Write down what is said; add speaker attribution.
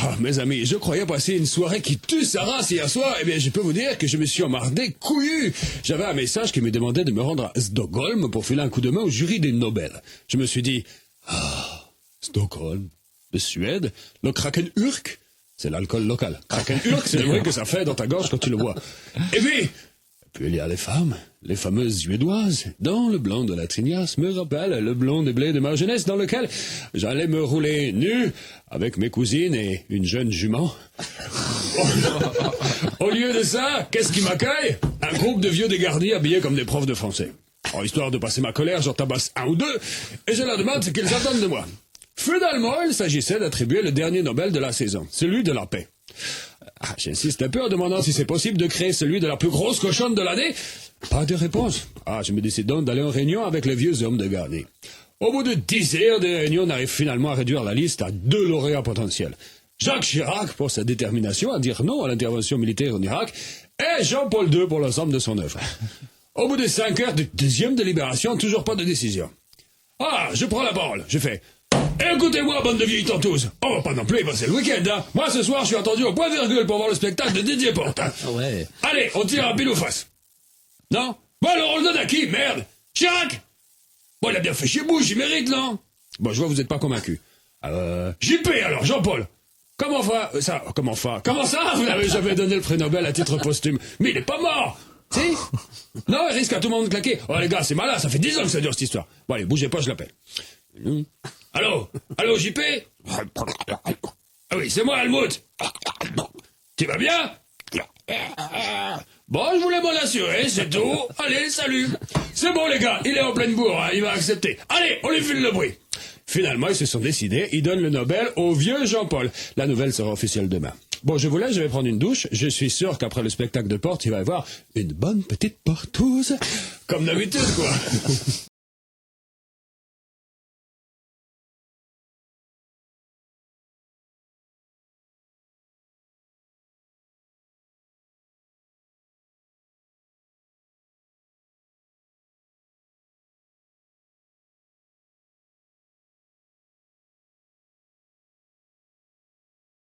Speaker 1: Ah, mes amis, je croyais passer une soirée qui tue sa race hier soir. Eh bien, je peux vous dire que je me suis emmerdé couillu. J'avais un message qui me demandait de me rendre à Stockholm pour filer un coup de main au jury des Nobel. Je me suis dit, Stockholm, de Suède, le Krakenurk, c'est l'alcool local. Krakenurk, c'est le bruit que ça fait dans ta gorge quand tu le bois. Et puis il y a les femmes, les fameuses suédoises, dont le blond de la Trignasse me rappelle le blond des blés de ma jeunesse dans lequel j'allais me rouler nu avec mes cousines et une jeune jument. Au lieu de ça, qu'est-ce qui m'accueille? Un groupe de vieux dégarnis habillés comme des profs de français. Alors, histoire de passer ma colère, j'en tabasse un ou deux, et je leur demande ce qu'ils attendent de moi. Finalement, il s'agissait d'attribuer le dernier Nobel de la saison, celui de la paix. J'insiste un peu en demandant si c'est possible de créer celui de la plus grosse cochonne de l'année. Pas de réponse. Je me décide donc d'aller en réunion avec les vieux hommes de Garnier. Au bout de 10 heures de réunion, on arrive finalement à réduire la liste à 2 lauréats potentiels. Jacques Chirac pour sa détermination à dire non à l'intervention militaire en Irak, et Jean-Paul II pour l'ensemble de son œuvre. Au bout de 5 heures de deuxième délibération, toujours pas de décision. Je prends la parole, je fais... Écoutez-moi, bande de vieilles tantouses, on va pas non plus y passer le week-end, hein. Moi, ce soir, je suis attendu au point virgule pour voir le spectacle de Didier Porte, hein.
Speaker 2: Ouais.
Speaker 1: Allez, on tire un pile ou face. Non? Bon, alors on le donne à qui, merde? Chirac? Bon, il a bien fait chez Bush, il mérite, non? Bon, je vois que vous êtes pas convaincu. JP, alors, Jean-Paul. Comment ça? Comment ça? Vous n'avez jamais donné le prix Nobel à titre posthume. Mais il est pas mort! Si? Non, il risque à tout le monde de claquer. Oh, les gars, c'est malin, ça fait 10 ans que ça dure, cette histoire. Bon, allez, bougez pas, je l'appelle. Allô, JP? Ah oui, c'est moi, Helmut. Tu vas bien? Bon, je voulais m'en assurer, c'est tout. Allez, salut. C'est bon, les gars, il est en pleine bourre, hein, il va accepter. Allez, on lui file le bruit. Finalement, ils se sont décidés, ils donnent le Nobel au vieux Jean-Paul. La nouvelle sera officielle demain. Bon, je vous laisse, je vais prendre une douche. Je suis sûr qu'après le spectacle de Porte, il va y avoir une bonne petite portouse. Comme d'habitude, quoi.